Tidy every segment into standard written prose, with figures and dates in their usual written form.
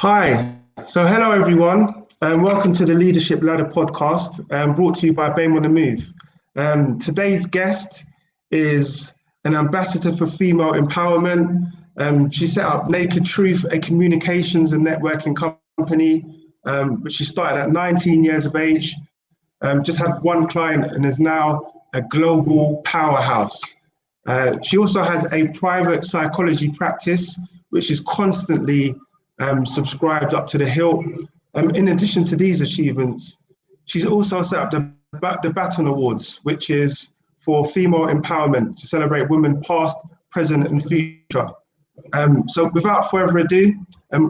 Hi, so hello everyone, and welcome to the Leadership Ladder podcast, brought to you by BAME On The Move. Today's guest is an ambassador for female empowerment. She set up Naked Truth, a communications and networking company, which she started at 19 years of age, just had one client and is now a global powerhouse. She also has a private psychology practice, which is constantly subscribed up to the hilt. In addition to these achievements, she's also set up the Baton Awards, which is for female empowerment to celebrate women past, present, and future. So without further ado,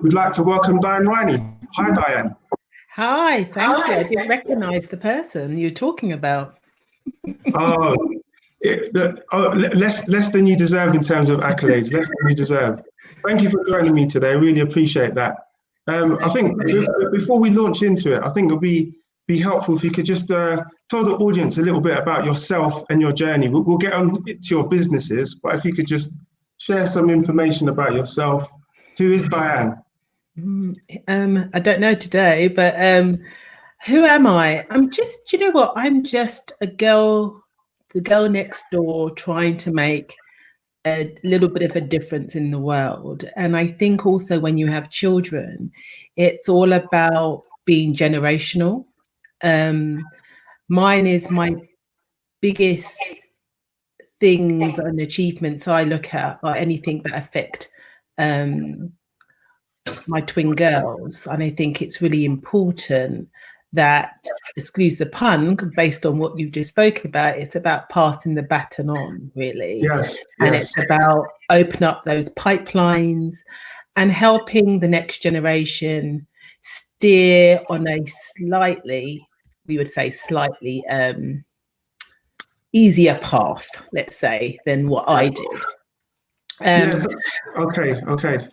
we'd like to welcome Diahanne Rhiney. Hi, Diahanne. Hi, thank you. I didn't recognize the person you're talking about. Less than you deserve in terms of accolades, less than you deserve. Thank you for joining me today. I really appreciate that. I think before we launch into it, I think it would be helpful if you could just tell the audience a little bit about yourself and your journey. We'll get on to your businesses, but if you could just share some information about yourself. Who is Diahanne? I don't know today, but who am I? I'm just, you know what? I'm just the girl next door trying to make a little bit of a difference in the world. And I think also when you have children, it's all about being generational. Mine is my biggest things and achievements I look at are anything that affect my twin girls. And I think it's really important that, excuse the pun, based on what you've just spoken about, it's about passing the baton on, really. Yes. And it's about opening up those pipelines and helping the next generation steer on a slightly, we would say slightly easier path, let's say, than what I did. Yes. Okay.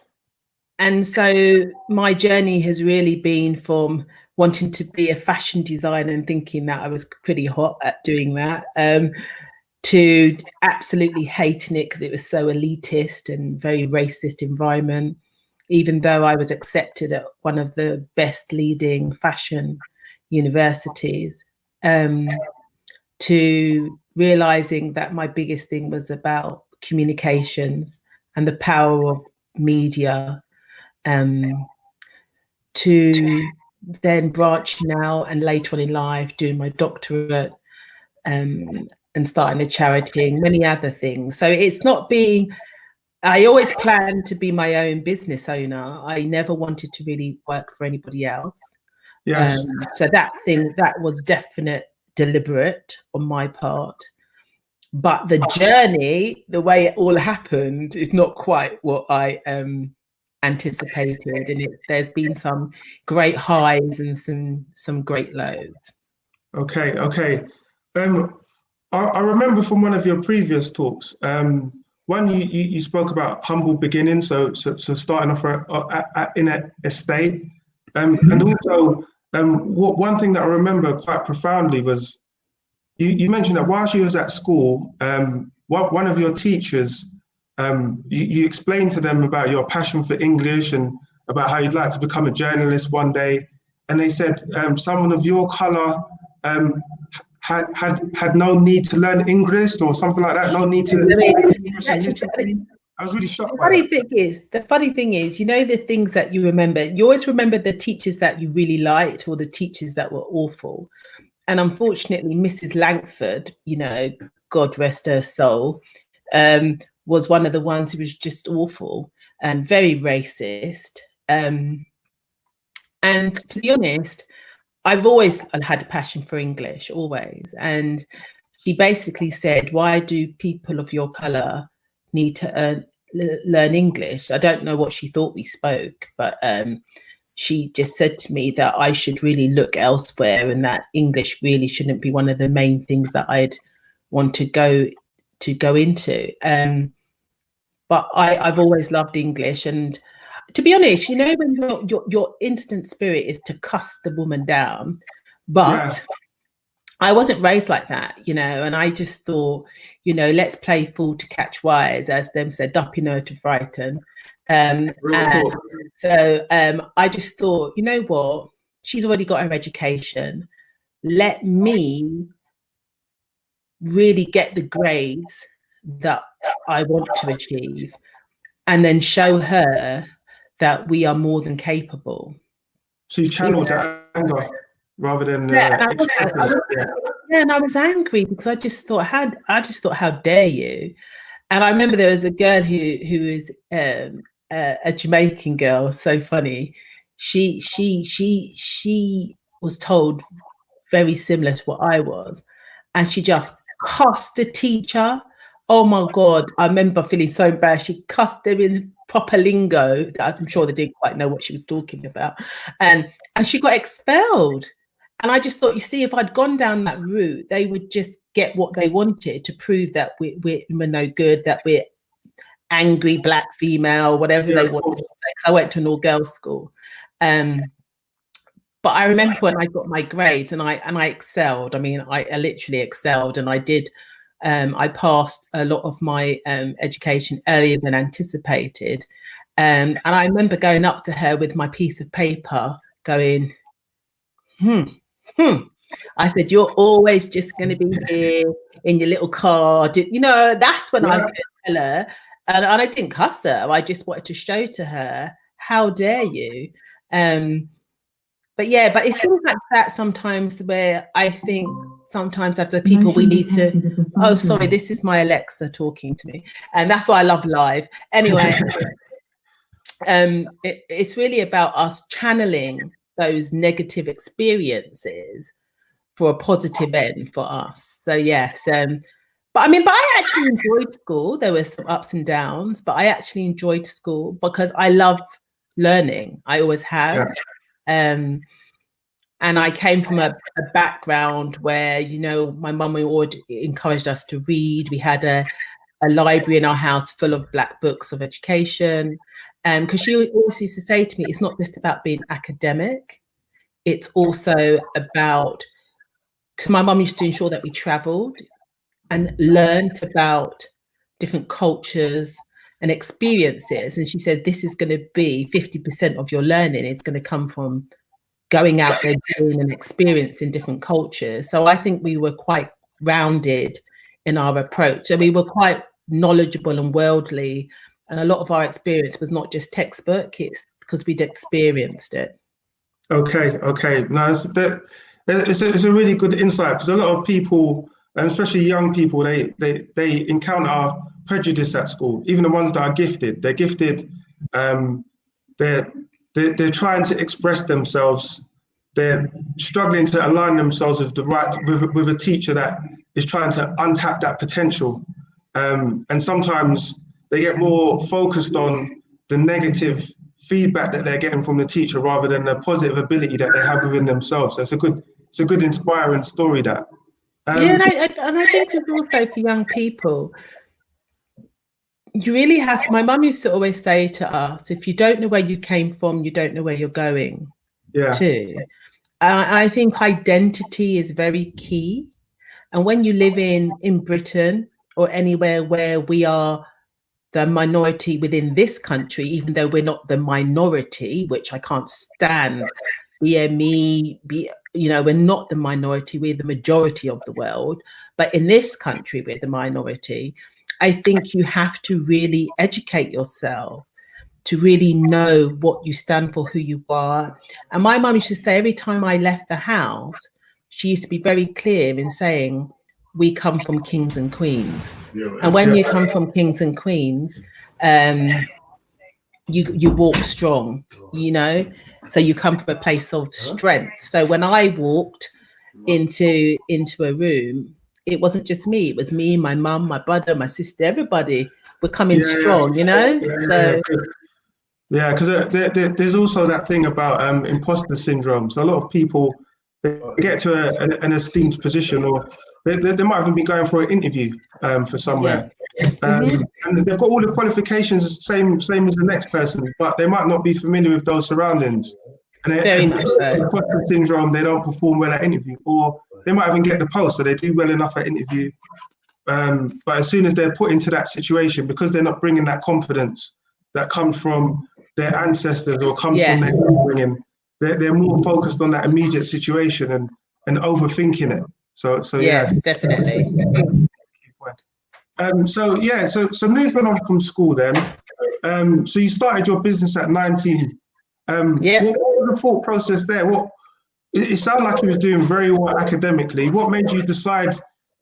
And so my journey has really been from wanting to be a fashion designer and thinking that I was pretty hot at doing that, to absolutely hating it because it was so elitist and very racist environment, even though I was accepted at one of the best leading fashion universities, to realizing that my biggest thing was about communications and the power of media, to then branching out and later on in life doing my doctorate, and starting a charity and many other things. So it's not being, I always planned to be my own business owner. I never wanted to really work for anybody else. Yes. So that was definite deliberate on my part. But the journey, the way it all happened, is not quite what I anticipated, and there's been some great highs and some great lows. Okay. I remember from one of your previous talks, one you spoke about humble beginnings, so starting off in an estate, and also one thing that I remember quite profoundly was you mentioned that while she was at school, one of your teachers, you explained to them about your passion for English and about how you'd like to become a journalist one day. And they said someone of your color had no need to learn English or something like that, no need to learn English and literature. I was really shocked by that. The funny thing is, you know, the things that you remember, you always remember the teachers that you really liked or the teachers that were awful. And unfortunately, Mrs. Lankford, you know, God rest her soul, was one of the ones who was just awful and very racist. And to be honest, I've always had a passion for English, always. And she basically said, why do people of your colour need to learn English? I don't know what she thought we spoke, but she just said to me that I should really look elsewhere and that English really shouldn't be one of the main things that I'd want to go into. But I've always loved English, and to be honest, you know, when your instant spirit is to cuss the woman down, but I wasn't raised like that, you know, and I just thought, you know, let's play fool to catch wise, as them said, up in her to frighten. And so I just thought, you know what, she's already got her education. Let me really get the grades that I want to achieve, and then show her that we are more than capable. So you channeled that anger rather than and I was angry because I just thought, how dare you? And I remember there was a girl who is a Jamaican girl, so funny. She was told very similar to what I was, and she just cussed the teacher. Oh my God, I remember feeling so embarrassed. She cussed them in proper lingo that I'm sure they didn't quite know what she was talking about. And she got expelled. And I just thought, you see, if I'd gone down that route, they would just get what they wanted to prove that we're no good, that we're angry black female, whatever they wanted to say. Because I went to an all-girls school. But I remember when I got my grades and I excelled. I mean, I literally excelled, and I did. I passed a lot of my education earlier than anticipated. And I remember going up to her with my piece of paper going, I said, you're always just going to be here in your little car. You know, that's when I could tell her. And I didn't cuss her. I just wanted to show to her, how dare you? But it's things like that sometimes where I think sometimes after people we need to, oh, sorry, this is my Alexa talking to me. And that's why I love live. Anyway, it's really about us channeling those negative experiences for a positive end for us. So yes, but I actually enjoyed school. There were some ups and downs, but I actually enjoyed school because I love learning. I always have. And I came from a background where, you know, my mum would encouraged us to read. We had a library in our house full of black books of education. Because she always used to say to me, it's not just about being academic. It's also about, because my mum used to ensure that we travelled and learned about different cultures and experiences. And she said, this is going to be 50% of your learning. It's going to come from going out there doing and experiencing different cultures. So I think we were quite rounded in our approach. And we were quite knowledgeable and worldly. And a lot of our experience was not just textbook, it's because we'd experienced it. Okay. No, it's a really good insight, because a lot of people, and especially young people, they encounter prejudice at school. Even the ones that are gifted, they're gifted. They're trying to express themselves. They're struggling to align themselves with with a teacher that is trying to untap that potential. And sometimes they get more focused on the negative feedback that they're getting from the teacher rather than the positive ability that they have within themselves. So it's a good inspiring story, that. And I think it's also for young people. You really have, my mum used to always say to us, if you don't know where you came from, you don't know where you're going to. I think identity is very key. And when you live in Britain or anywhere where we are the minority within this country, even though we're not the minority, which I can't stand, we're not the minority, we're the majority of the world. But in this country, we're the minority. I think you have to really educate yourself to really know what you stand for, who you are. And my mum used to say, every time I left the house, she used to be very clear in saying, we come from kings and queens. And when you come from kings and queens, you walk strong, you know? So you come from a place of strength. So when I walked into a room, it wasn't just me, it was me, my mum, my brother, my sister, everybody were coming strong, you know? Yeah, because there's also that thing about imposter syndrome. So a lot of people, they get to an esteemed position, or they might even be going for an interview for somewhere. And they've got all the qualifications, same as the next person, but they might not be familiar with those surroundings. And very much so. Imposter syndrome, they don't perform well at interview, or they might even get the post, so they do well enough at interview. But as soon as they're put into that situation, because they're not bringing that confidence that comes from their ancestors or comes Yeah. from their upbringing. They're more focused on that immediate situation and overthinking it. So Yes, yeah, definitely. So moving on from school then. So you started your business at 19. Yeah. What was the thought process there? It sounded like you was doing very well academically. What made you decide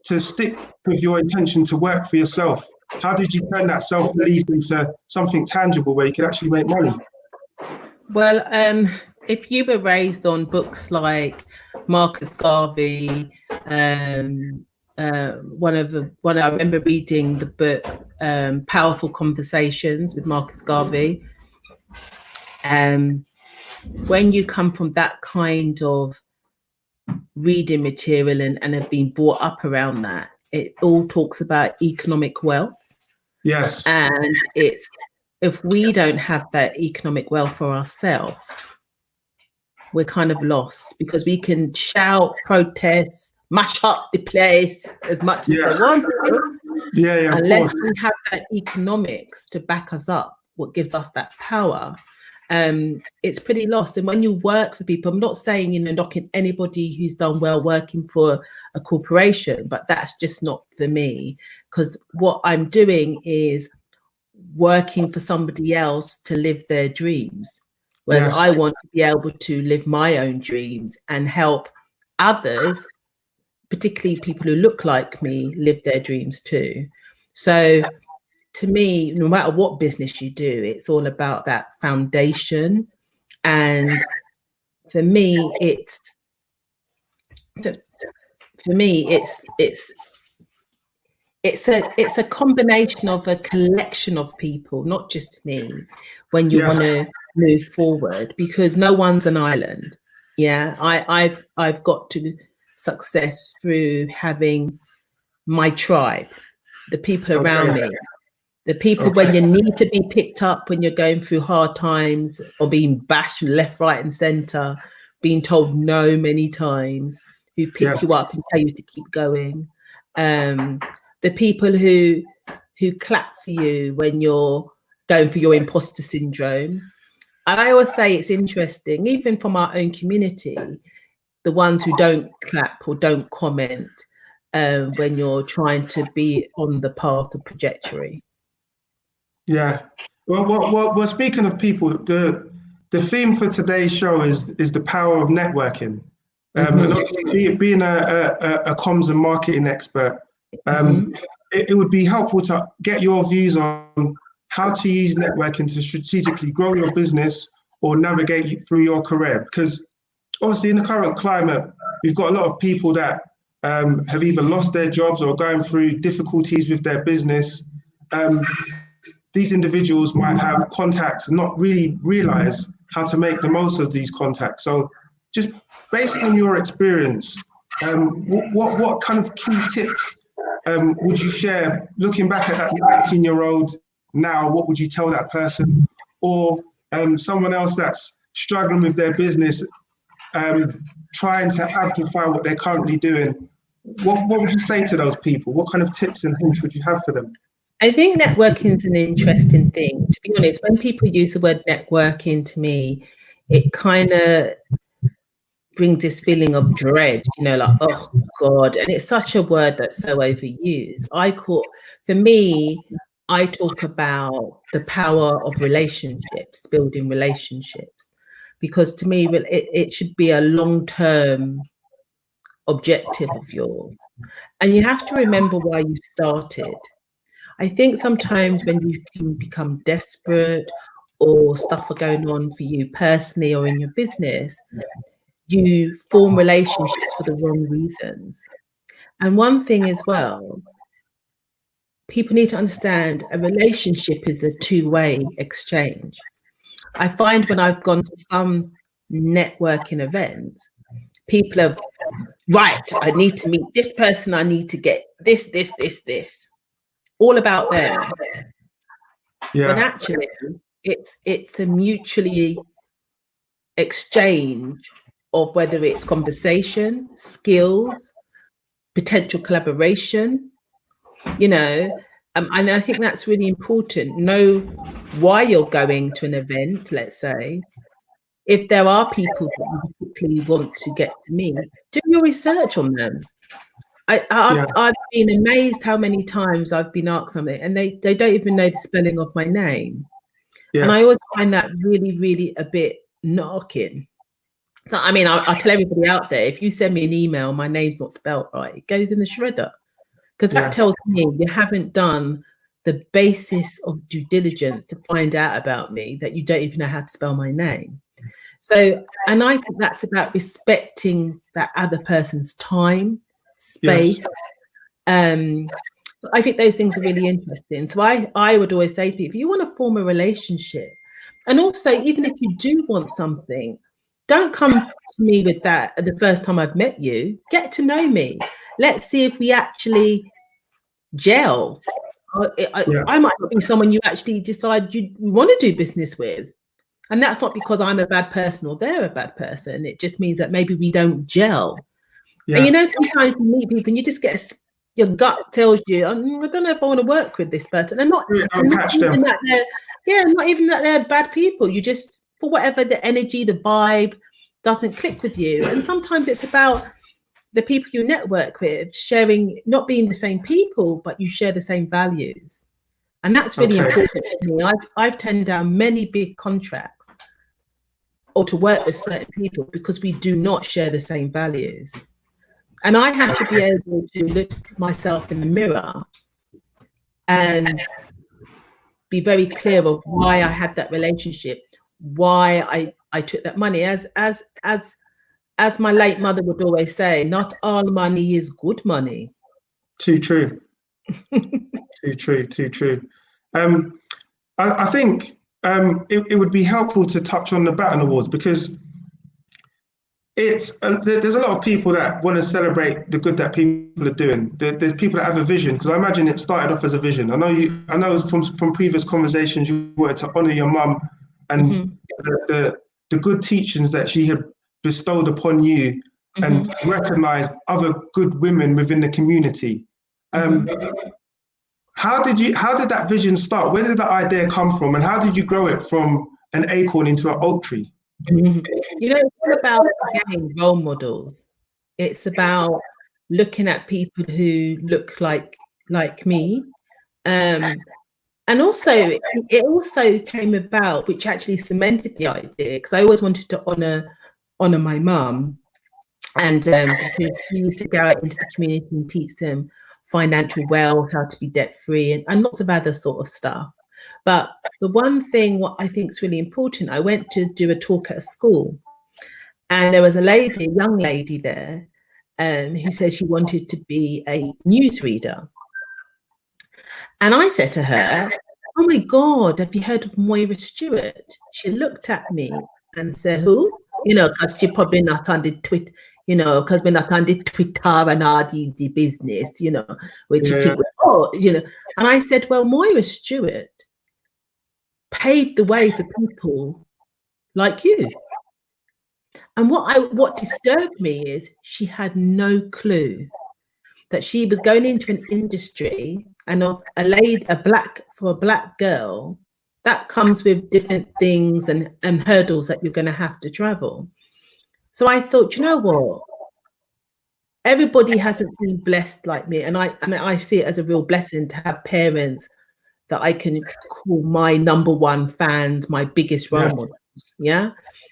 to stick with your intention to work for yourself? How did you turn that self-belief into something tangible where you could actually make money? Well, if you were raised on books like Marcus Garvey, I remember reading the book Powerful Conversations with Marcus Garvey. When you come from that kind of reading material and have been brought up around that, it all talks about economic wealth. Yes. And it's, if we don't have that economic wealth for ourselves, we're kind of lost, because we can shout, protest, mash up the place as much as they want. Yeah, unless we have that economics to back us up, what gives us that power, it's pretty lost. And when you work for people, I'm not saying, knocking anybody who's done well working for a corporation, but that's just not for me, because what I'm doing is working for somebody else to live their dreams, whereas I want to be able to live my own dreams and help others, particularly people who look like me, live their dreams too. So to me, no matter what business you do, it's all about that foundation. And for me, it's a combination of a collection of people, not just me, when you want to move forward, because no one's an island. Yeah, I've got to success through having my tribe, the people around me, the people when you need to be picked up when you're going through hard times or being bashed left, right, and center, being told no many times, who pick you up and tell you to keep going. The people who clap for you when you're going through your imposter syndrome. And I always say it's interesting, even from our own community, the ones who don't clap or don't comment when you're trying to be on the path of trajectory. Yeah. Well, speaking of people, the theme for today's show is the power of networking. And obviously, being a comms and marketing expert, it would be helpful to get your views on how to use networking to strategically grow your business or navigate through your career. Because obviously, in the current climate, we've got a lot of people that have either lost their jobs or going through difficulties with their business. These individuals might have contacts and not really realize how to make the most of these contacts. So just based on your experience, what kind of key tips would you share looking back at that 19-year-old now? What would you tell that person, or someone else that's struggling with their business, trying to amplify what they're currently doing? What would you say to those people? What kind of tips and hints would you have for them? I think networking is an interesting thing. To be honest, when people use the word networking, to me, it kind of brings this feeling of dread, like, oh God. And it's such a word that's so overused. For me, I talk about the power of relationships, building relationships, because to me, it should be a long-term objective of yours. And you have to remember why you started. I think sometimes when you can become desperate or stuff are going on for you personally or in your business, you form relationships for the wrong reasons. And one thing as well, people need to understand a relationship is a two-way exchange. I find when I've gone to some networking events, people are, right, I need to meet this person, I need to get this, all about them. Yeah. When actually it's a mutually exchange of whether it's conversation, skills, potential collaboration, And I think that's really important. Know why you're going to an event, let's say. If there are people that you particularly want to get to meet, do your research on them. I've been amazed how many times I've been asked something and they don't even know the spelling of my name. Yes. And I always find that really, really a bit knocking. So, I mean, I tell everybody out there, if you send me an email, my name's not spelled right, it goes in the shredder. Because that tells me you haven't done the basis of due diligence to find out about me, that you don't even know how to spell my name. So, and I think that's about respecting that other person's time, space. Yes. So I think those things are really interesting. So I would always say to people, if you want to form a relationship, and also even if you do want something, don't come to me with that the first time I've met you. Get to know me. Let's see if we actually gel. I might not be someone you actually decide you want to do business with. And that's not because I'm a bad person or they're a bad person. It just means that maybe we don't gel. Yeah. And you know, sometimes you meet people and you just get your gut tells you, I don't know if I want to work with this person. And not even that they're bad people. You just, for whatever the energy, the vibe doesn't click with you. And sometimes it's about the people you network with sharing, not being the same people, but you share the same values. And that's really important to me. I've turned down many big contracts or to work with certain people because we do not share the same values. And I have to be able to look myself in the mirror and be very clear of why I had that relationship, why I took that money. As my late mother would always say, not all money is good money. Too true. Too true. I think it would be helpful to touch on the Baton Awards, because there's a lot of people that want to celebrate the good that people are doing. There's people that have a vision, because I imagine it started off as a vision. I know from previous conversations you wanted to honor your mum and the good teachings that she had bestowed upon you and recognized other good women within the community. How did that vision start? Where did that idea come from, and how did you grow it from an acorn into an oak tree? You know, it's all about getting role models. It's about looking at people who look like me. And also, it also came about, which actually cemented the idea, because I always wanted to honor my mum, and because she used to go out into the community and teach them financial wealth, how to be debt free, and lots of other sort of stuff. But the one thing what I think is really important, I went to do a talk at a school, and there was a young lady there, who said she wanted to be a newsreader. And I said to her, oh my God, have you heard of Moira Stuart? She looked at me and said, who? You know, because she probably not on the Twitter, you know, because we're not on the Twitter and all the business, you know, which you think, oh, you know. And I said, well, Moira Stuart paved the way for people like you. And what disturbed me is she had no clue that she was going into an industry, and a black girl, that comes with different things and hurdles that you're going to have to travel. So I thought, you know what? Everybody hasn't been blessed like me, and I see it as a real blessing to have parents that I can call my number one fans, my biggest role models. Yeah.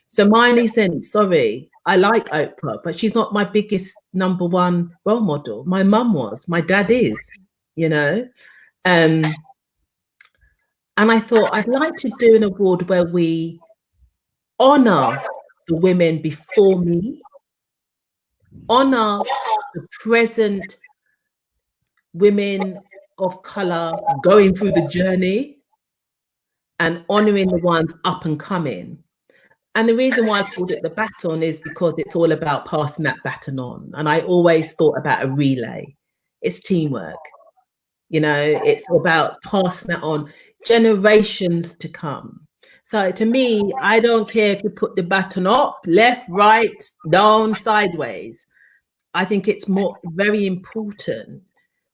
So mine isn't, sorry, I like Oprah, but she's not my biggest number one role model. My mum was, my dad is, you know. And I thought I'd like to do an award where we honor the women before me, honor the present women of color going through the journey, and honoring the ones up and coming. And the reason why I called it the baton is because it's all about passing that baton on. And I always thought about a relay. It's teamwork. You know, it's about passing that on, generations to come. So to me, I don't care if you put the baton up, left, right, down, sideways. I think it's very important,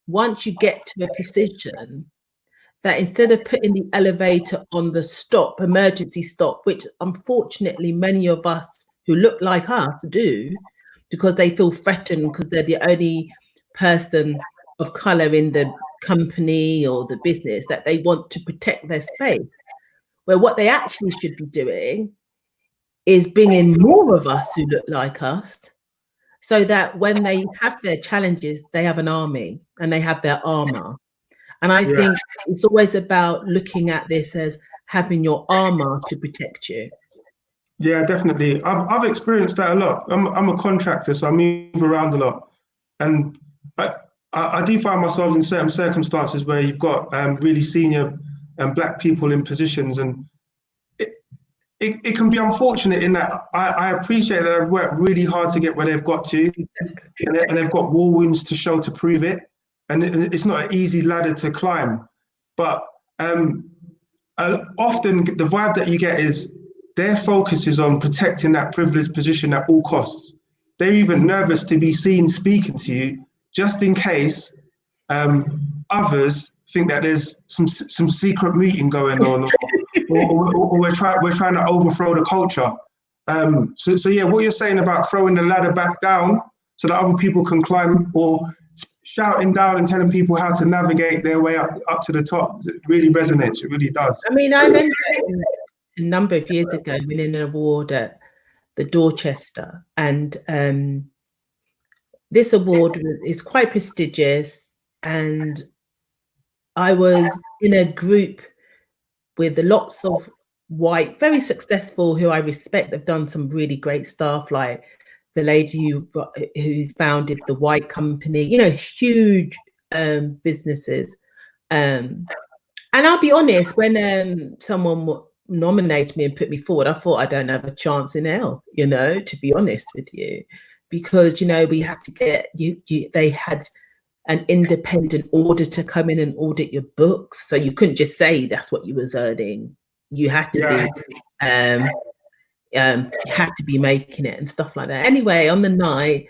once you get to a position, that instead of putting the elevator on the stop, emergency stop, which unfortunately many of us who look like us do, because they feel threatened because they're the only person of color in the company or the business, that they want to protect their space. Where what they actually should be doing is bringing more of us who look like us, so that when they have their challenges, they have an army and they have their armor. And I think it's always about looking at this as having your armor to protect you. Yeah, definitely. I've experienced that a lot. I'm a contractor, so I move around a lot, and I do find myself in certain circumstances where you've got really senior Black people in positions, and it can be unfortunate in that I appreciate that they've worked really hard to get where they've got to, and they've got war wounds to show to prove it, and it's not an easy ladder to climb. But often the vibe that you get is their focus is on protecting that privileged position at all costs. They're even nervous to be seen speaking to you, just in case others think that there's some secret meeting going on, or we're trying to overthrow the culture. So yeah, what you're saying about throwing the ladder back down so that other people can climb, or shouting down and telling people how to navigate their way up to the top, it really resonates. It really does. I mean, I remember a number of years ago winning an award at the Dorchester, and this award is quite prestigious, and I was in a group with lots of white, very successful, who I respect. They've done some really great stuff, like the lady who founded the White Company, you know, huge businesses. And I'll be honest, when someone nominated me and put me forward, I thought I don't have a chance in hell, you know, to be honest with you, because, you know, we had to get they had an independent auditor come in and audit your books, so you couldn't just say that's what you was earning. You had to be you had to be making it and stuff like that. Anyway, on the night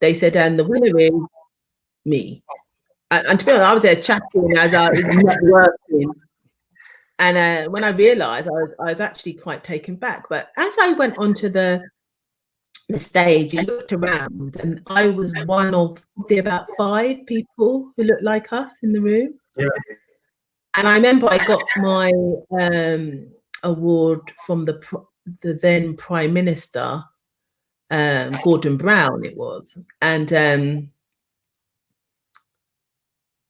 they said, and the winner is me. And to be honest, I was there chatting as I was networking. And when I realised, I was actually quite taken back. But as I went onto the stage, I looked around, and I was one of probably about 5 people who looked like us in the room. Yeah. And I remember I got my award from the then Prime Minister, Gordon Brown, it was. And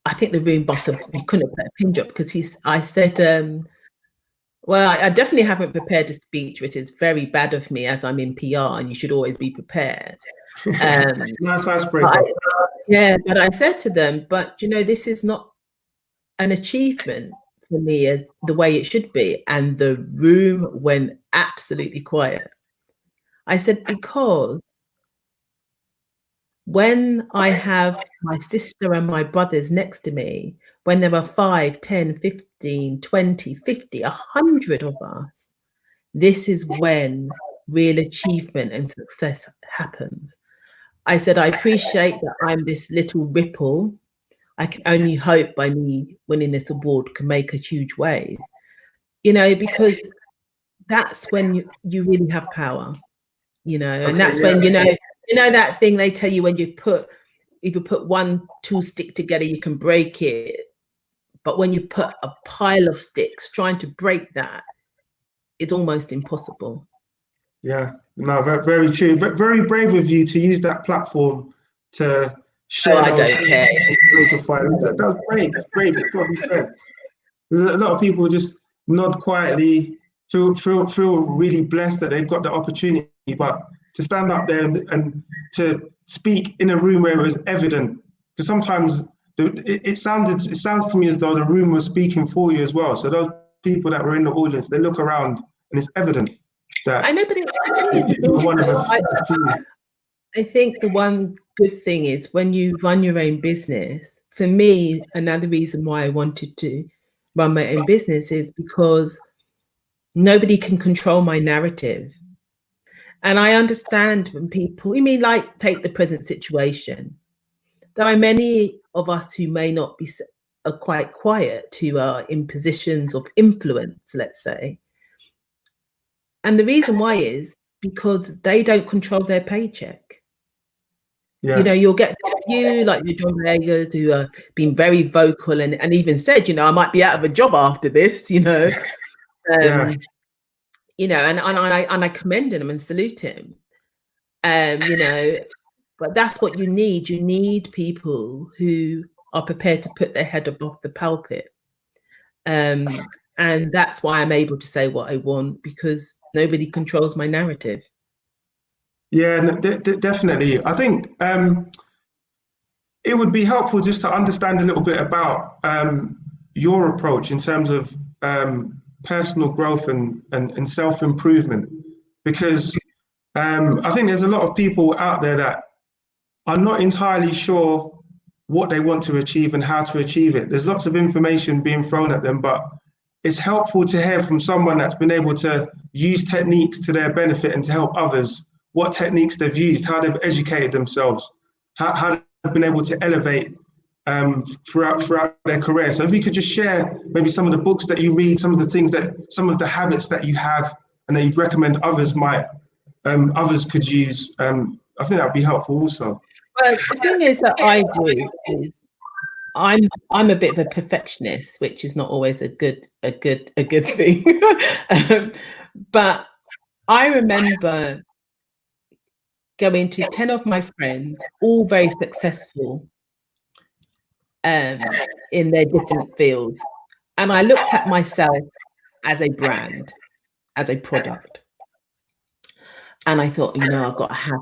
I think the room boss we couldn't put a pin drop, because I said, well, I definitely haven't prepared a speech, which is very bad of me, as I'm in PR and you should always be prepared. Nice icebreaker. But I said to them, but you know, this is not an achievement for me as the way it should be. And the room went absolutely quiet. I said, because when I have my sister and my brothers next to me, when there are 5, 10, 15, 20, 50, 100 of us, this is when real achievement and success happens. I said, I appreciate that I'm this little ripple. I can only hope by me winning this award can make a huge wave, you know, because that's when you really have power, you know, and that's when, you know that thing they tell you, when if you put 1 tool stick together, you can break it. But when you put a pile of sticks, trying to break that, it's almost impossible. Yeah, no, very true. Very brave of you to use that platform to share. I don't care. That's great. It's great. It's got to be said. There's a lot of people just nod quietly, feel really blessed that they've got the opportunity, but to stand up there and to speak in a room where it was evident, because sometimes it sounds to me as though the room was speaking for you as well. So those people that were in the audience, they look around and it's evident that I know, but you're one of a few. I think the one good thing is when you run your own business, for me, another reason why I wanted to run my own business is because nobody can control my narrative. And I understand when people, you mean, like, take the present situation. There are many of us who may not be are quite quiet, who are in positions of influence, let's say. And the reason why is because they don't control their paycheck. Yeah. You know, you'll get a few like the John Legers who are being very vocal and even said, you know, I might be out of a job after this, you know. Yeah. You know, and I commend him and salute him. You know, but that's what you need. You need people who are prepared to put their head above the pulpit. And that's why I'm able to say what I want, because nobody controls my narrative. Yeah, no, definitely. I think it would be helpful just to understand a little bit about your approach in terms of personal growth and self-improvement, because I think there's a lot of people out there that are not entirely sure what they want to achieve and how to achieve it. There's lots of information being thrown at them, but it's helpful to hear from someone that's been able to use techniques to their benefit and to help others, what techniques they've used, how they've educated themselves, how they've been able to elevate throughout their career. So if you could just share maybe some of the books that you read, some of the things some of the habits that you have and that you'd recommend others could use, I think that would be helpful also. Well, the thing is that I do is I'm a bit of a perfectionist, which is not always a good thing. But I remember going to 10 of my friends, all very successful in their different fields, and I looked at myself as a brand, as a product, and I thought, you know, I've got to have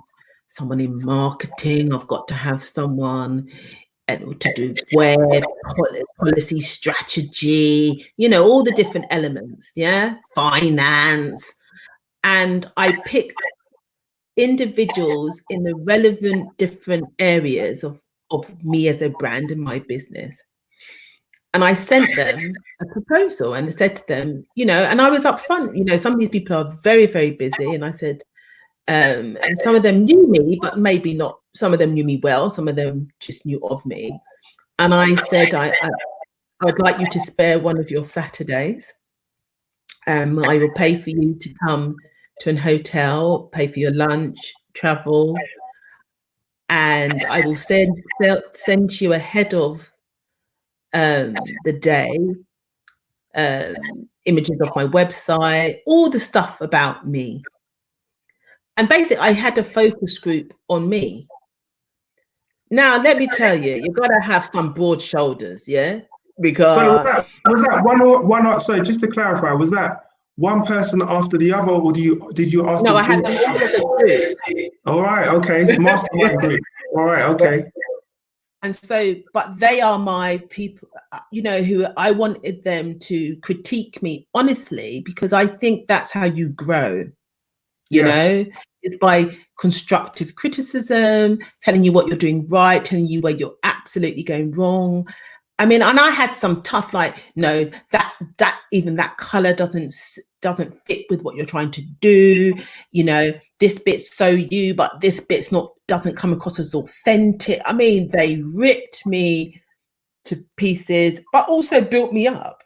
someone in marketing, I've got to have someone to do web policy, strategy, you know, all the different elements, finance. And I picked individuals in the relevant different areas of me as a brand and my business. And I sent them a proposal and said to them, you know, and I was upfront, you know, some of these people are very, very busy. And I said, and some of them knew me, but maybe not. Some of them knew me well. Some of them just knew of me. And I said, I would like you to spare one of your Saturdays. I will pay for you to come to an hotel, pay for your lunch, travel, and I will send you ahead of the day images of my website, all the stuff about me. And basically, I had a focus group on me. Now, let me tell you, you've got to have some broad shoulders, yeah? Because so was that one? So just to clarify, was that one person after the other, or did you ask? No, I had them all as a group. All right, okay, mastermind group. All right, okay. And so, but they are my people, you know, who I wanted them to critique me honestly, because I think that's how you grow. You know, it's by constructive criticism, telling you what you're doing right, telling you where you're absolutely going wrong. I mean, and I had some tough, like, no, that even that color doesn't fit with what you're trying to do. You know, this bit's so you, but this bit's doesn't come across as authentic. I mean, they ripped me to pieces, but also built me up.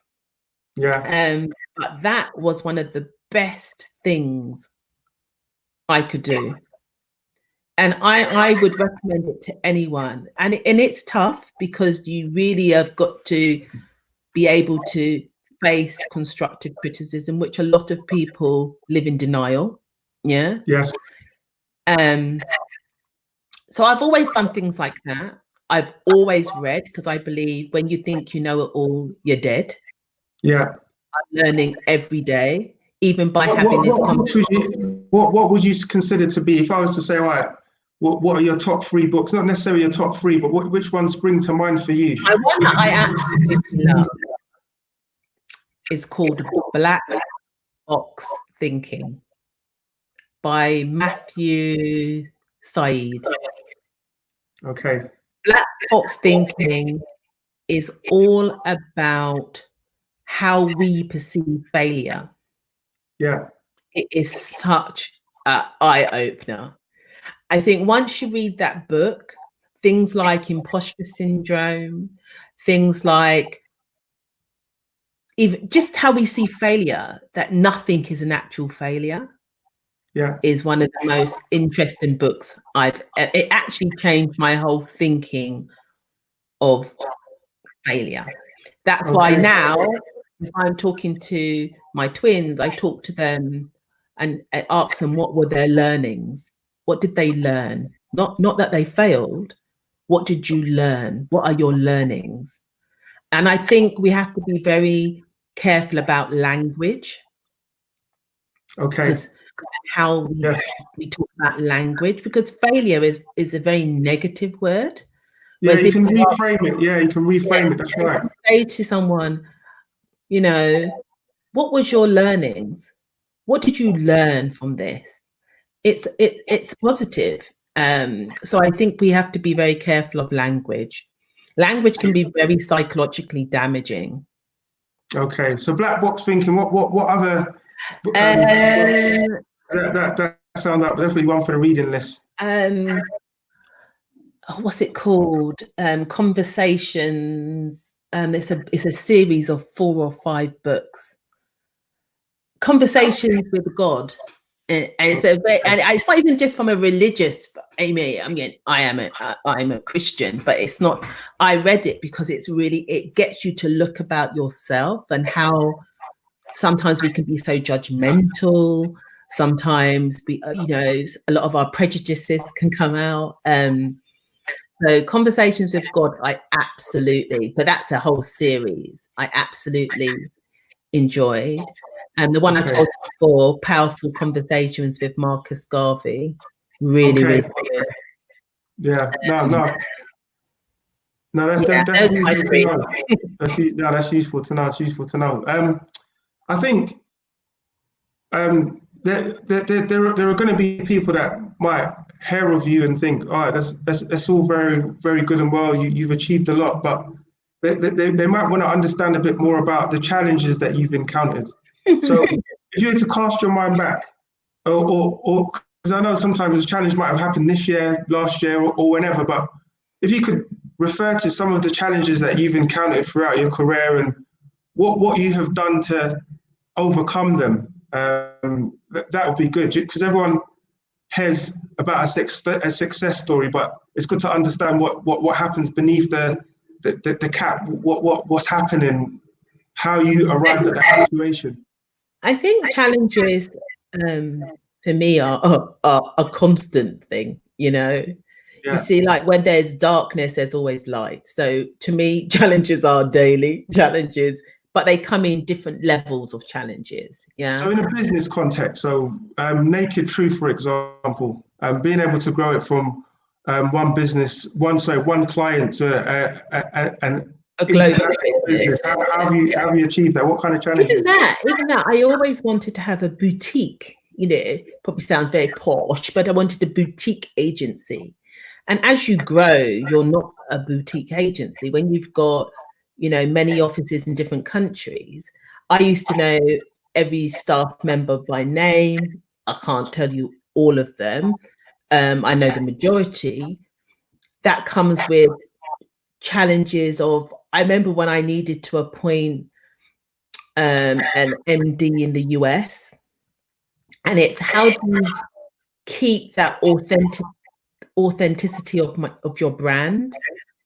Yeah. But that was one of the best things I could do. And I would recommend it to anyone. And it's tough because you really have got to be able to face constructive criticism, which a lot of people live in denial. Yeah. Yes. So I've always done things like that. I've always read, because I believe when you think you know it all, you're dead. Yeah. I'm learning every day, even by having this conversation. What would you consider to be, if I was to say, all right, what are your top 3 books? Not necessarily your top 3, but which ones spring to mind for you? One that I absolutely love is called Black Box Thinking by Matthew Said. Okay. Black Box Thinking is all about how we perceive failure. Yeah. It is such an eye-opener. I think once you read that book, things like imposter syndrome, things like even just how we see failure, that nothing is an actual failure. Yeah. Is one of the most interesting books it actually changed my whole thinking of failure. That's why now if I'm talking to my twins, I talk to them and ask them what were their learnings. What did they learn? Not that they failed. What did you learn? What are your learnings? And I think we have to be very careful about language. Okay. Because how we talk about language, because failure is a very negative word. Yeah, you can reframe it. Yeah, you can reframe it. That's right. Say to someone, you know, what was your learnings? What did you learn from this? It's positive. So I think we have to be very careful of language. Language can be very psychologically damaging. Okay, so black box thinking. What other? That sounds like definitely one for the reading list. What's it called? Conversations. It's a series of 4 or 5 books. Conversations with God. And it's and it's not even just from a religious. I'm a Christian, but it's not. I read it because it gets you to look about yourself and how sometimes we can be so judgmental. Sometimes we, a lot of our prejudices can come out. So Conversations with God, but that's a whole series. I absolutely enjoyed. And the one I told you before, Powerful Conversations with Marcus Garvey, really good. Yeah, no, that's useful to know. That's useful to know. It's useful to know. I think there are going to be people that might hear of you and think, oh, that's all very, very good and well. You've achieved a lot, but they might want to understand a bit more about the challenges that you've encountered. So if you were to cast your mind back, or because I know sometimes a challenge might have happened this year, last year, or whenever, but if you could refer to some of the challenges that you've encountered throughout your career and what you have done to overcome them, that would be good, because everyone hears about a success story, but it's good to understand what happens beneath the cap, what's happening, how you arrived at that situation. I think challenges for me are a constant thing, Yeah. You see, like when there's darkness, there's always light. So to me, challenges are daily challenges, but they come in different levels of challenges. Yeah. So in a business context, Naked Truth, for example, being able to grow it from one client to a global business. How have you achieved that? What kind of challenges? Even that, I always wanted to have a boutique. Probably sounds very posh, but I wanted a boutique agency. And as you grow, you're not a boutique agency. When you've got, many offices in different countries, I used to know every staff member by name. I can't tell you all of them. I know the majority. That comes with challenges of, I remember when I needed to appoint an MD in the US, and it's how do you keep that authenticity of your brand,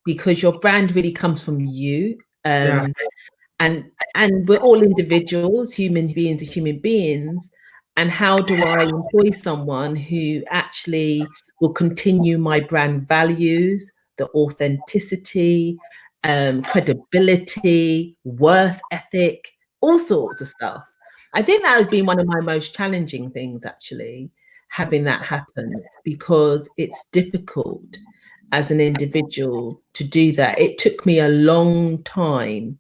because your brand really comes from you. And we're all individuals, human beings. And how do I employ someone who actually will continue my brand values, the authenticity, credibility, worth ethic, all sorts of stuff. I think that has been one of my most challenging things, actually, having that happen, because it's difficult as an individual to do that. It took me a long time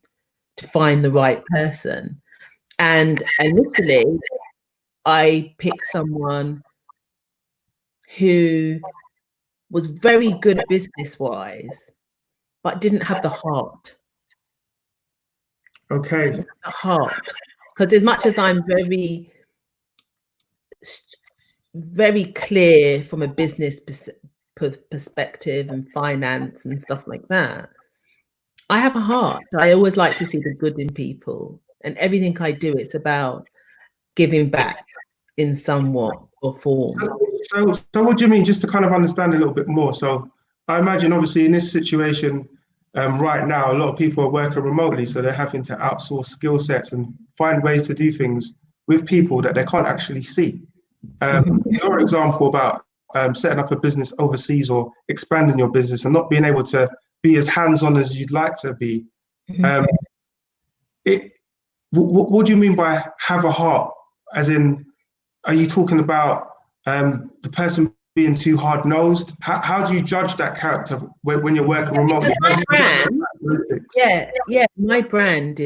to find the right person. And initially, I picked someone who was very good business-wise, but didn't have the heart. Okay. The heart. Because as much as I'm very, very clear from a business perspective and finance and stuff like that, I have a heart. I always like to see the good in people, and everything I do, it's about giving back in somewhat or form. So what do you mean, just to kind of understand a little bit more? So I imagine obviously in this situation right now, a lot of people are working remotely, so they're having to outsource skill sets and find ways to do things with people that they can't actually see. Your example about setting up a business overseas or expanding your business and not being able to be as hands-on as you'd like to be. What do you mean by have a heart? As in, are you talking about the person being too hard-nosed? How do you judge that character when you're working remotely? My brand, my brand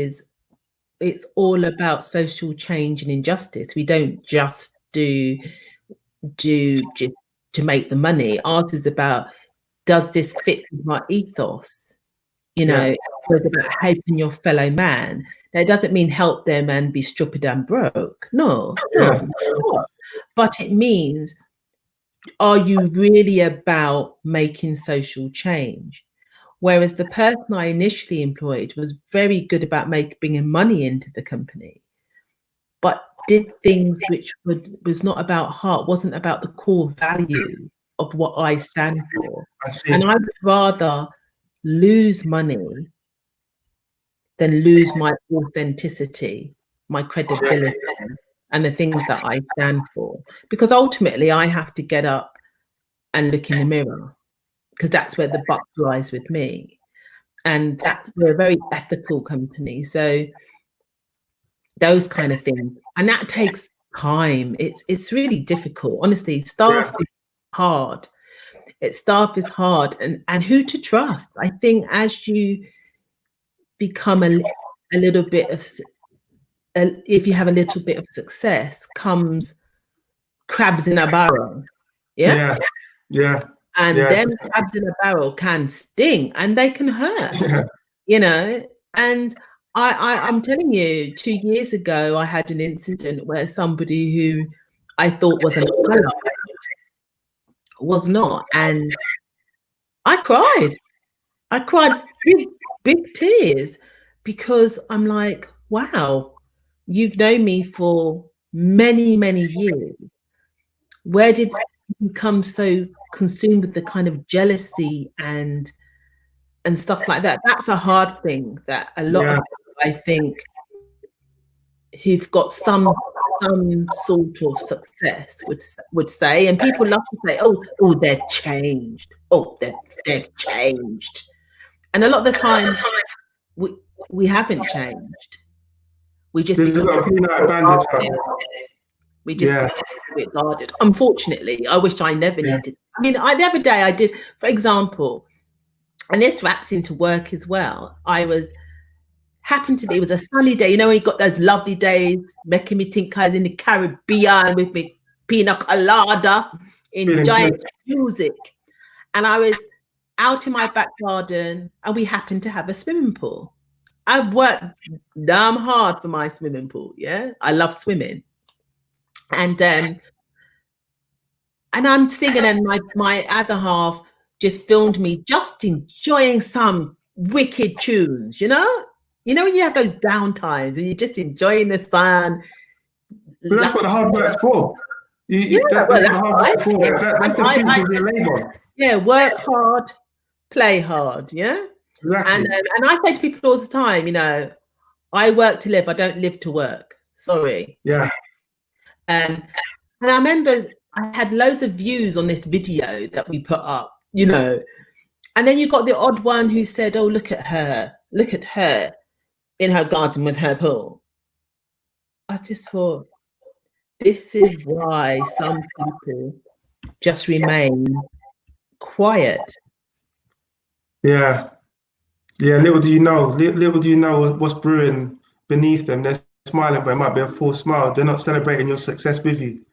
it's all about social change and injustice. We don't just do just to make the money. Ours is about, does this fit with my ethos? You know, it's about helping your fellow man. Now, it doesn't mean help them and be stupid and broke. No. But it means, are you really about making social change? Whereas the person I initially employed was very good about bringing money into the company, but did things which was not about heart, wasn't about the core value of what I stand for. And I would rather lose money than lose my authenticity, my credibility, and the things that I stand for. Because ultimately I have to get up and look in the mirror, because that's where the buck lies with me. And we're a very ethical company. So those kind of things. And that takes time. It's really difficult. Honestly, staff is hard. Staff is hard. And who to trust? I think as you become a little bit of, if you have a little bit of success, comes crabs in a barrel. Yeah. And them crabs in a barrel can sting and they can hurt, you know. And I'm telling you, 2 years ago, I had an incident where somebody who I thought was an ally was not. And I cried big tears, because I'm like, wow, you've known me for many, many years. Where did you become so consumed with the kind of jealousy and stuff like that? That's a hard thing that a lot of people, I think, who've got some sort of success would say. And people love to say, oh, they've changed. Oh, they've changed. And a lot of the time, we haven't changed. We just we just a bit guarded. Unfortunately, I wish I never needed. I mean, the other day I did, for example, and this wraps into work as well. It was a sunny day. You know, when you got those lovely days, making me think I was in the Caribbean with me pina colada, enjoying music. And I was out in my back garden, and we happened to have a swimming pool. I've worked damn hard for my swimming pool. Yeah, I love swimming. And I'm singing, and my other half just filmed me just enjoying some wicked tunes, you know? You know when you have those down times and you're just enjoying the sun. But that's what the hard work's for. That's the hard work for. That's the fruits of your labor. Yeah, work hard, play hard, yeah? Exactly. And I say to people all the time, you know, I work to live, I don't live to work. Sorry. Yeah. And I remember I had loads of views on this video that we put up, you know, and then you got the odd one who said, oh, look at her in her garden with her pool. I just thought, this is why some people just remain quiet. Yeah. Little do you know what's brewing beneath them. They're smiling, but it might be a false smile. They're not celebrating your success with you.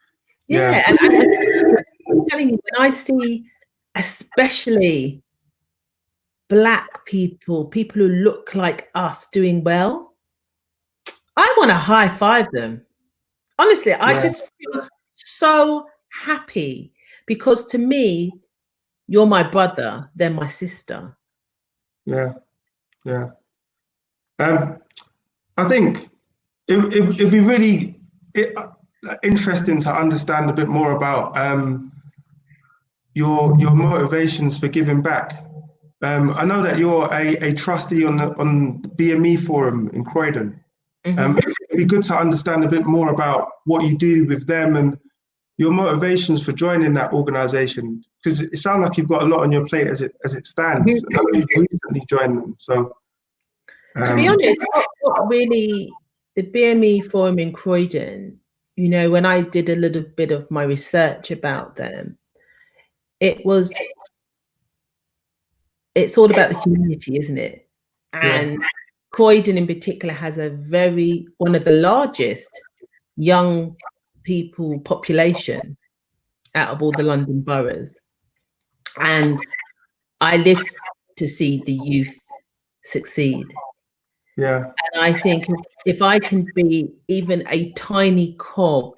Yeah. And I'm telling you, when I see especially Black people who look like us doing well, I want to high five them. Honestly, I just feel so happy, because to me, you're my brother, they're my sister. Yeah. Yeah. I think it'd be really interesting to understand a bit more about your motivations for giving back. I know that you're a trustee on the BME forum in Croydon. It'd be good to understand a bit more about what you do with them and your motivations for joining that organisation, because it sounds like you've got a lot on your plate as it stands. And I know you've recently joined them. So, to be honest, what really the BME forum in Croydon, you know, when I did a little bit of my research about them, it's all about the community, isn't it? And Croydon in particular has one of the largest young people population out of all the London boroughs. And I live to see the youth succeed. Yeah. And I think if I can be even a tiny cog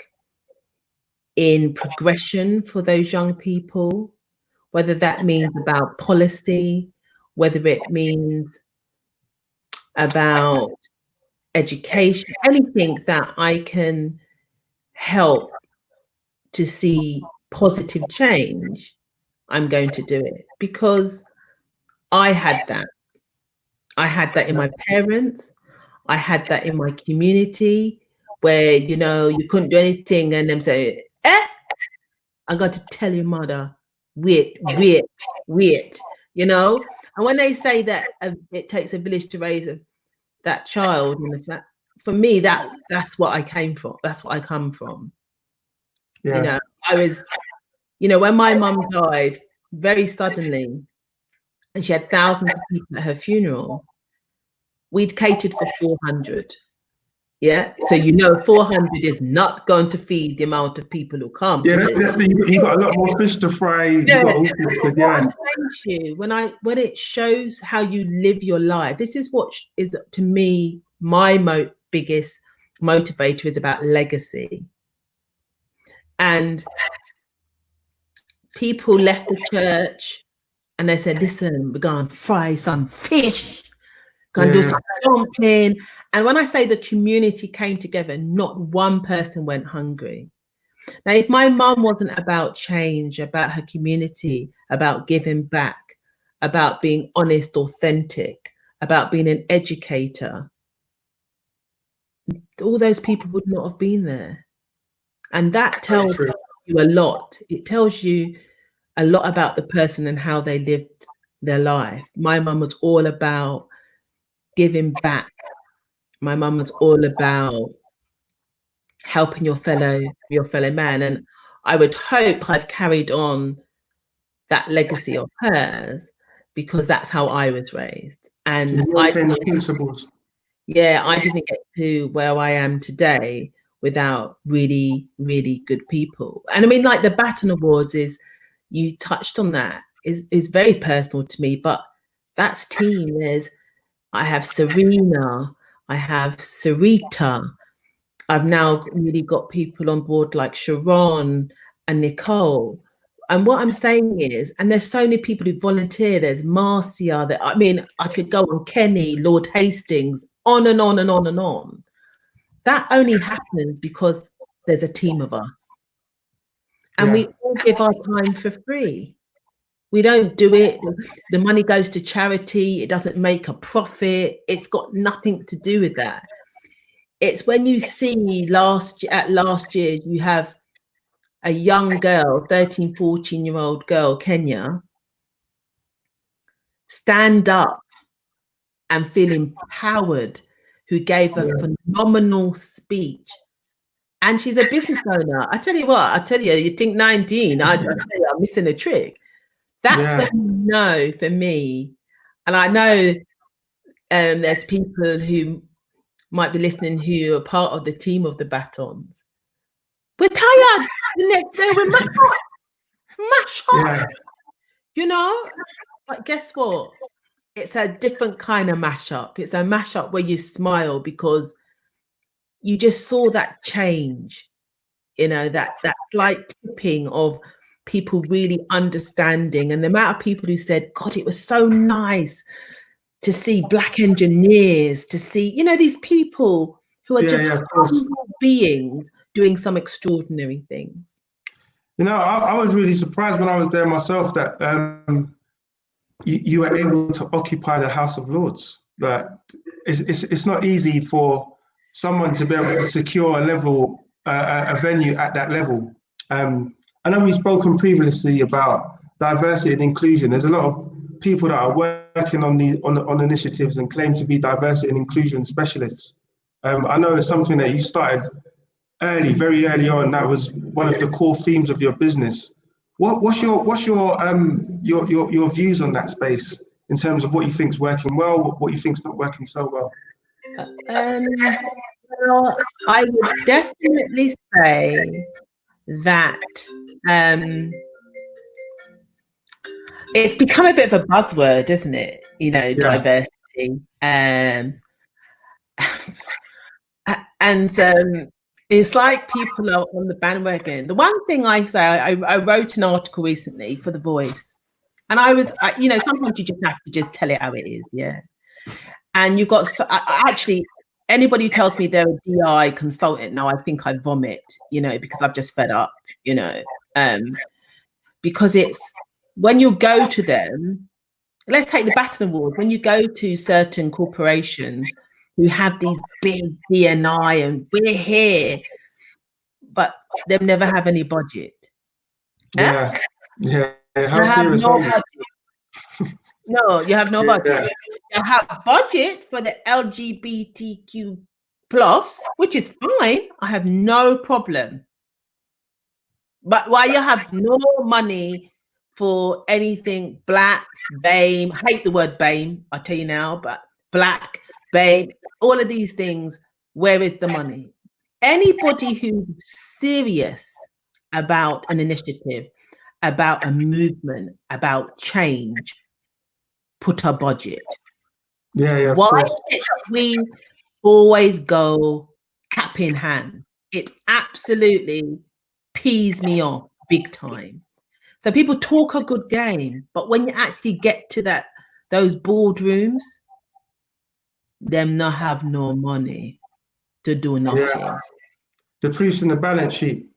in progression for those young people, whether that means about policy, whether it means about education, anything that I can help to see positive change, I'm going to do it, because I had that. I had that in my parents. I had that in my community, where, you know, you couldn't do anything and them say, I got to tell your mother, wait, you know. And when they say that it takes a village to raise that child, and for me, that's what I came from. That's what I come from. Yeah. You know, I was, you know, when my mum died very suddenly, and she had thousands of people at her funeral, we'd catered for 400. Yeah, so you know 400 is not going to feed the amount of people who come. Yeah, you got a lot more fish to fry. Yeah. I'm saying to you, when it shows how you live your life, this is what is, to me, my biggest motivator is about legacy. And people left the church and they said, listen, we're going to fry some fish, going to do some dumpling. And when I say the community came together, not one person went hungry. Now, if my mum wasn't about change, about her community, about giving back, about being honest, authentic, about being an educator, all those people would not have been there. And that tells you a lot. It tells you a lot about the person and how they lived their life. My mum was all about giving back. My mum was all about helping your fellow man. And I would hope I've carried on that legacy of hers, because that's how I was raised. And I didn't get to where I am today without really, really good people. And I mean, like the Baton Awards you touched on that, is very personal to me, but that's team. I have Serena, I have Sarita. I've now really got people on board like Sharon and Nicole. And what I'm saying is, and there's so many people who volunteer, there's Marcia, I mean, I could go on, Kenny, Lord Hastings, on and on and on and on. That only happens because there's a team of us. And we all give our time for free. We don't do it. The money goes to charity. It doesn't make a profit. It's got nothing to do with that. It's when you see last year, you have a young girl, 13, 14-year-old girl, Kenya, stand up and feel empowered, who gave a phenomenal speech. And she's a business owner. I tell you, you think 19, I tell you, I'm missing a trick. That's when you know, for me, and I know there's people who might be listening who are part of the team of the Batons. We're tired. The next day we're mash up. You know, but guess what? It's a different kind of mashup. It's a mashup where you smile because you just saw that change, you know, that slight tipping of people really understanding, and the amount of people who said, God, it was so nice to see Black engineers, to see, you know, these people who are just humble beings doing some extraordinary things. You know, I was really surprised when I was there myself that you were able to occupy the House of Lords. Like, it's not easy for someone to be able to secure a venue at that level. I know we've spoken previously about diversity and inclusion. There's a lot of people that are working on initiatives and claim to be diversity and inclusion specialists. I know it's something that you started very early on. That was one of the core themes of your business. What's your views on that space in terms of what you think's working well, what you think's not working so well? Well, I would definitely say that it's become a bit of a buzzword, isn't it? You know, diversity. It's like people are on the bandwagon. The one thing I say, I wrote an article recently for The Voice, and you know, sometimes you just have to just tell it how it is, yeah. And you've got, actually, anybody who tells me they're a DI consultant now, I think I vomit, you know, because I've just fed up, you know, because it's, when you go to them, let's take the Baton Award, when you go to certain corporations who have these big D&I and we're here, but they never have any budget. Yeah. How serious are you? No, you have no budget. You have budget for the LGBTQ plus, which is fine. I have no problem. But why you have no money for anything Black, BAME, I hate the word BAME, I'll tell you now, but Black, BAME, all of these things, where is the money? Anybody who's serious about an initiative, about a movement, about change, put a budget. Why is it that we always go cap in hand? It absolutely pees me off big time. So people talk a good game, but when you actually get to those boardrooms, them not have no money to do nothing. Yeah. The proof's in the balance sheet.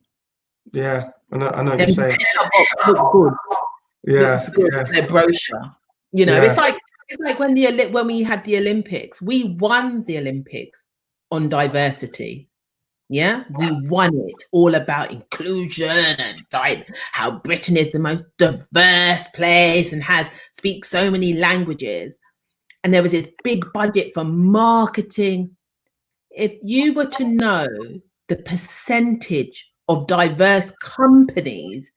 Yeah, I know what you're saying. Look good. Yeah, looks good. Yeah. Their brochure. You know, it's like when we had the Olympics. We won the Olympics on diversity. Yeah, we won it all about inclusion and how Britain is the most diverse place and speaks so many languages. And there was this big budget for marketing. If you were to know the percentage of diverse companies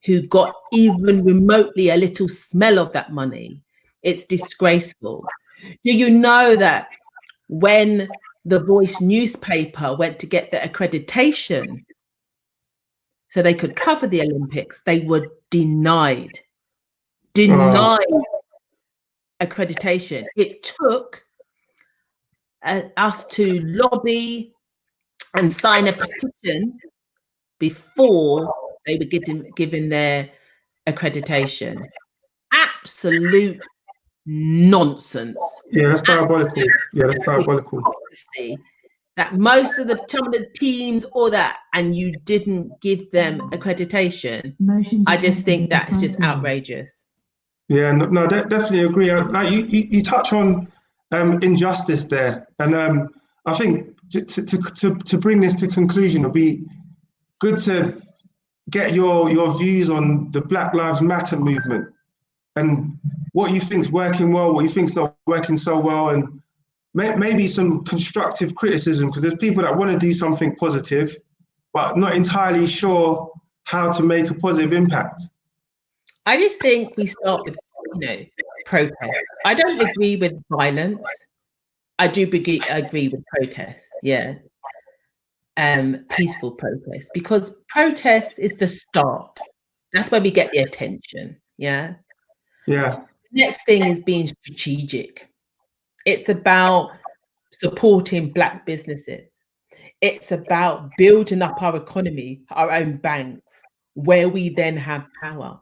who got even remotely a little smell of that money, it's disgraceful. Do you know that when the Voice newspaper went to get the accreditation so they could cover the Olympics, they were denied accreditation? It took us to lobby and sign a petition before they were given their accreditation. Absolute nonsense. Yeah, that's diabolical. That's diabolical. That most of some of the teams and you didn't give them accreditation. I just think that's just outrageous. Yeah, no, definitely agree. Like you touch on injustice there, and I think to bring this to conclusion, it'll be good to get your views on the Black Lives Matter movement and what you think's working well, what you think's not working so well, and maybe some constructive criticism, because there's people that want to do something positive, but not entirely sure how to make a positive impact. I just think we start with, protest. I don't agree with violence. I do agree with protests, peaceful protest, because protest is the start. That's where we get the attention, Yeah. The next thing is being strategic. It's about supporting Black businesses. It's about building up our economy, our own banks, where we then have power.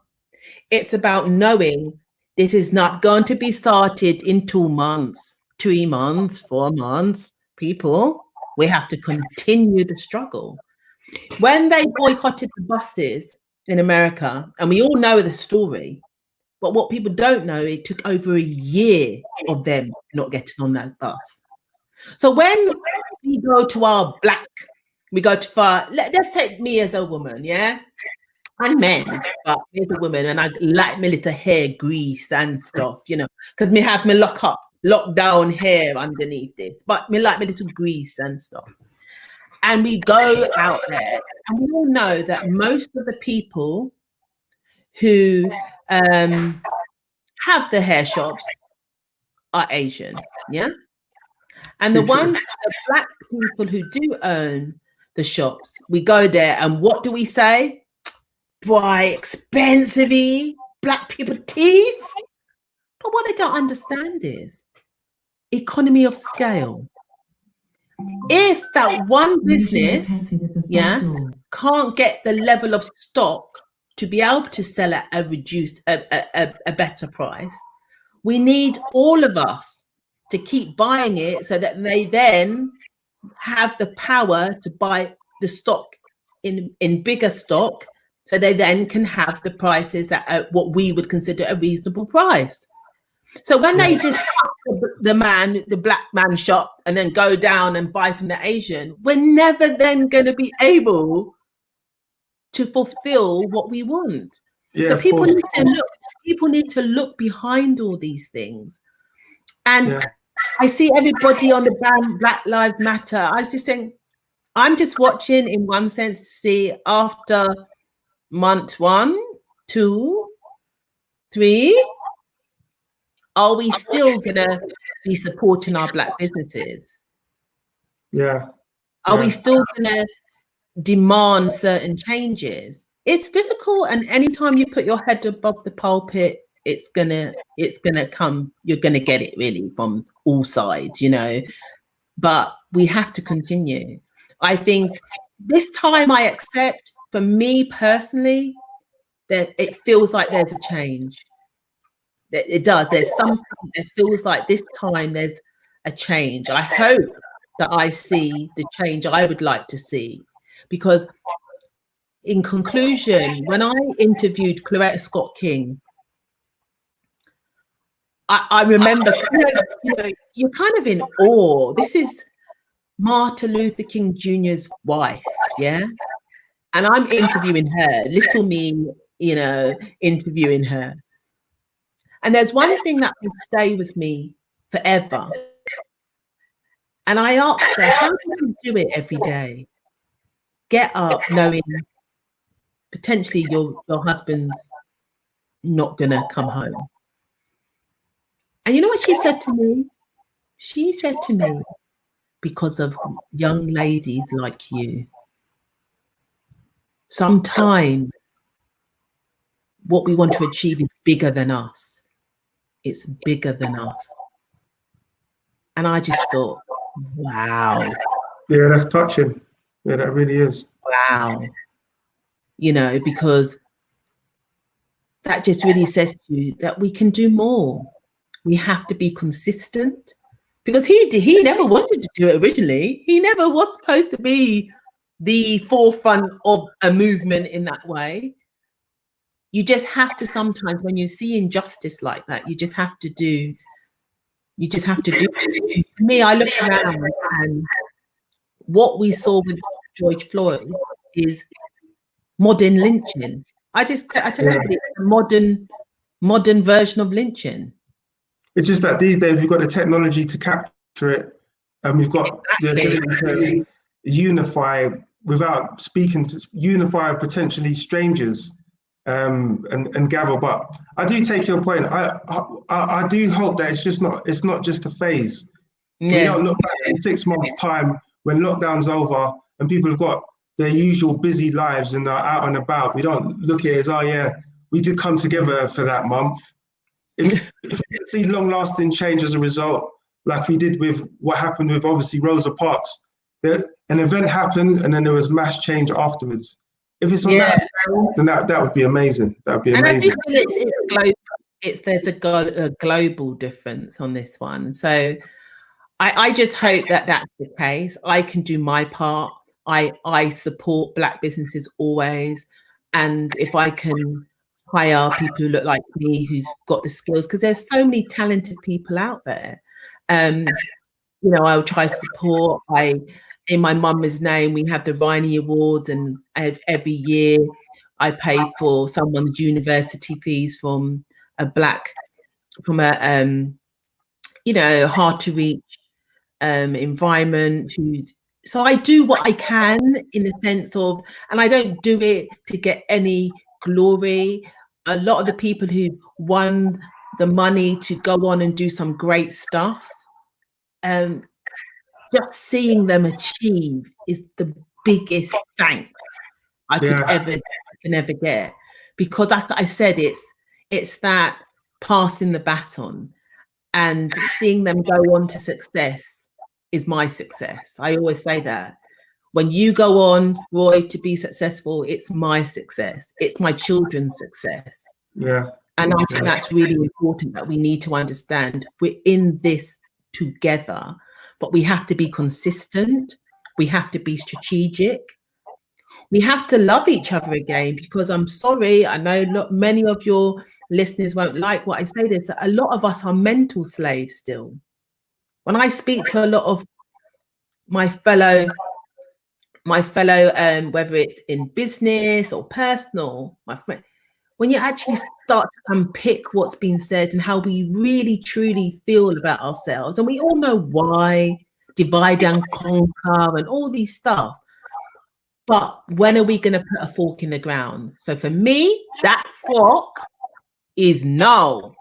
It's about knowing This is not going to be started in 2 months, 3 months, 4 months. People, we have to continue the struggle. When they boycotted the buses in America, and we all know the story, but what people don't know, it took over a year of them not getting on that bus. So when we go to our we go to let's take me as a woman, yeah? And men, but me as a woman, and I like my little hair grease and stuff, you know, because me have me lock down hair underneath this, but me like my little grease and stuff. And we go out there, and we all know that most of the people who have the hair shops are Asian, yeah? And the ones, the black people who do own the shops, we go there, and what do we say? Boy, expensive black people teeth. But what they don't understand is economy of scale. If that one business, yes, can't get the level of stock to be able to sell at a reduced, a better price, we need all of us to keep buying it so that they then have the power to buy the stock in bigger stock, so they then can have the prices at what we would consider a reasonable price. So when they just the black man shop and then go down and buy from the Asian, we're never then going to be able to fulfill what we want. Yeah, so people need to look behind all these things. And I see everybody on the band Black Lives Matter. I was just saying, I'm just watching in one sense to see after month 1, 2, 3, are we still gonna be supporting our black businesses? Yeah. Are we still gonna demand certain changes? It's difficult, and anytime you put your head above the pulpit, it's gonna come, you're gonna get it really from all sides, you know. But we have to continue. I think this time I accept, for me personally, that it feels like there's a change. It does. There's something that feels like this time there's a change. I hope that I see the change I would like to see, because in conclusion, when I interviewed Claretta Scott King, I remember, you're kind of in awe. This is Martin Luther King Jr.'s wife, yeah? And I'm interviewing her, little me, you know, interviewing her. And there's one thing that will stay with me forever. And I asked her, how do you do it every day? Get up knowing potentially your husband's not gonna come home. And you know what she said to me? She said to me, because of young ladies like you. Sometimes what we want to achieve is bigger than us. It's bigger than us. And I just thought, wow. Yeah, that's touching. Yeah, that really is. Wow. You know, because that just really says to you that we can do more. We have to be consistent, because he never wanted to do it originally. He never was supposed to be the forefront of a movement in that way. You just have to sometimes, when you see injustice like that, you just have to do. For me, I look around and what we saw with George Floyd is modern lynching. I tell everybody, it's a modern version of lynching. It's just that these days we've got the technology to capture it, and we've got the ability to unify without speaking, to unify potentially strangers, and gather. But I do take your point. I do hope that it's not just a phase. Yeah. We don't look back in 6 months' time when lockdown's over and people have got their usual busy lives and are out and about. We don't look at it as, oh yeah, we did come together for that month. If we see long-lasting change as a result, like we did with what happened with obviously Rosa Parks, an event happened and then there was mass change afterwards. If it's on that scale, then that would be amazing. That would be amazing. And I do feel it's global. there's a global difference on this one. So I just hope that that's the case. I can do my part. I support Black businesses always. And if I can hire people who look like me, who's got the skills, because there's so many talented people out there. You know, I'll try to support. In my mum's name, we have the Rhiney Awards, and every year I pay for someone's university fees from a you know, hard to reach environment. So I do what I can in the sense of, and I don't do it to get any glory. A lot of the people who won the money to go on and do some great stuff, just seeing them achieve is the biggest thanks I can ever get, because like I said, it's that passing the baton, and seeing them go on to success is my success. I always say that. When you go on, Roy, to be successful, it's my success. It's my children's success. Yeah. And I think that's really important, that we need to understand we're in this together, but we have to be consistent. We have to be strategic. We have to love each other again, because I'm sorry, I know many of your listeners won't like what I say this, a lot of us are mental slaves still. When I speak to a lot of my fellow, whether it's in business or personal, my friend, when you actually start to unpick what's been said and how we really truly feel about ourselves, and we all know why, divide and conquer and all these stuff, but when are we going to put a fork in the ground? So for me, that fork is no.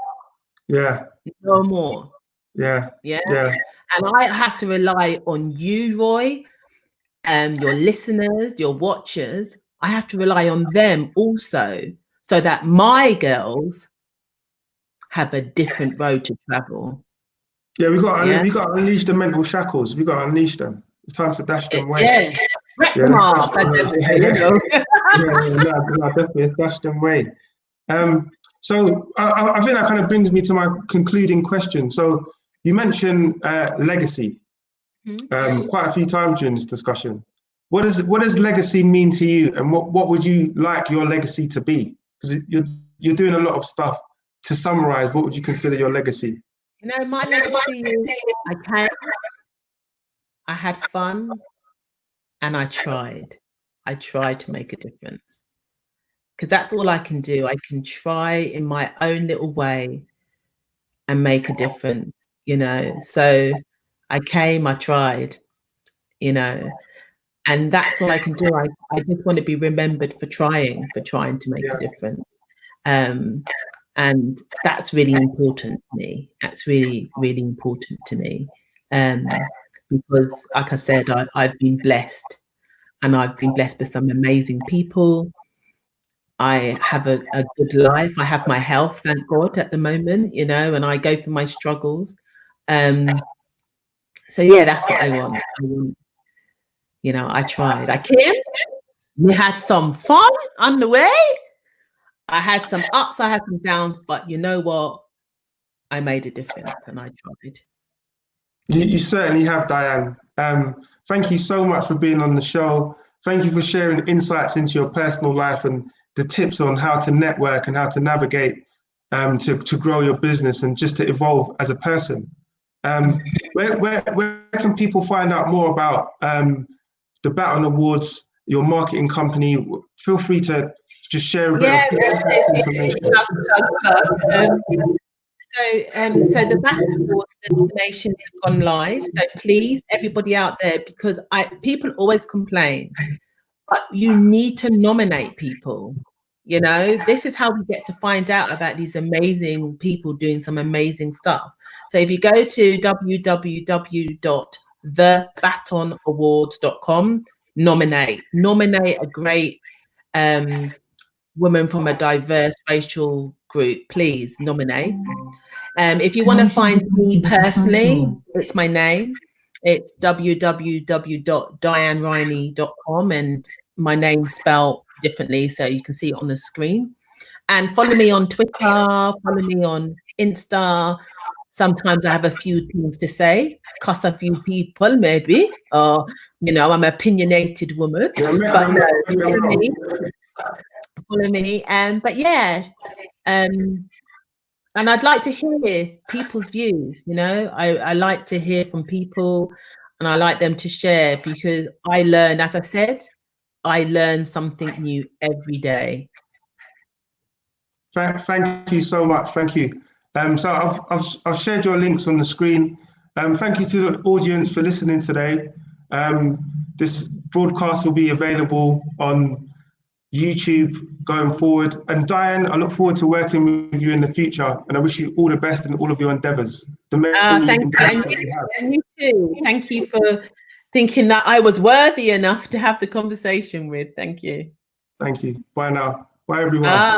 Yeah. No more. Yeah. Yeah. Yeah. And I have to rely on you, Roy, your listeners, your watchers. I have to rely on them also, so that my girls have a different road to travel. Yeah, we got to unleash the mental shackles. We got to unleash them. It's time to dash them away. Yeah, rip them off. Definitely, it's dash them away. So I think that kind of brings me to my concluding question. So you mentioned legacy quite a few times during this discussion. What does legacy mean to you, and what would you like your legacy to be? Because you're doing a lot of stuff. To summarize, what would you consider your legacy? You know, my legacy is I had fun, and I tried. I tried to make a difference, because that's all I can do. I can try in my own little way and make a difference, you know. So I tried, you know, and that's all I can do. I just want to be remembered for trying to make a difference. And that's really important to me. That's really, really important to me. Because like I said, I've been blessed, and I've been blessed with some amazing people. I have a good life. I have my health, thank God, at the moment, you know, and I go through my struggles. So yeah, that's what I want. You know, I tried. I came. We had some fun on the way. I had some ups, I had some downs, but you know what? I made a difference, and I tried. You certainly have, Diane. Thank you so much for being on the show. Thank you for sharing insights into your personal life and the tips on how to network and how to navigate to grow your business and just to evolve as a person. Where can people find out more about the Baton Awards, your marketing company? Feel free to just share a bit of information. So the Baton Awards destination has gone live. So please, everybody out there, because people always complain, but you need to nominate people. You know, this is how we get to find out about these amazing people doing some amazing stuff. So if you go to www.thebatonawards.com, nominate a great woman from a diverse racial group. Please nominate. If you want to find me personally, it's my name. It's www.diahannerhiney.com, and my name's spelled differently, so you can see it on the screen. And follow me on Twitter, follow me on Insta. Sometimes I have a few things to say, cuss a few people maybe, or, you know, I'm an opinionated woman, but no, follow me. But yeah, and I'd like to hear people's views, you know, I like to hear from people and I like them to share, because I learn, as I said, I learn something new every day. Thank you so much. Thank you. So I've shared your links on the screen. Thank you to the audience for listening today. This broadcast will be available on YouTube going forward. And Diane, I look forward to working with you in the future, and I wish you all the best in all of your endeavours. Thank you. And you too. Thank you for thinking that I was worthy enough to have the conversation with. Thank you. Thank you. Bye now. Bye, everyone. Bye.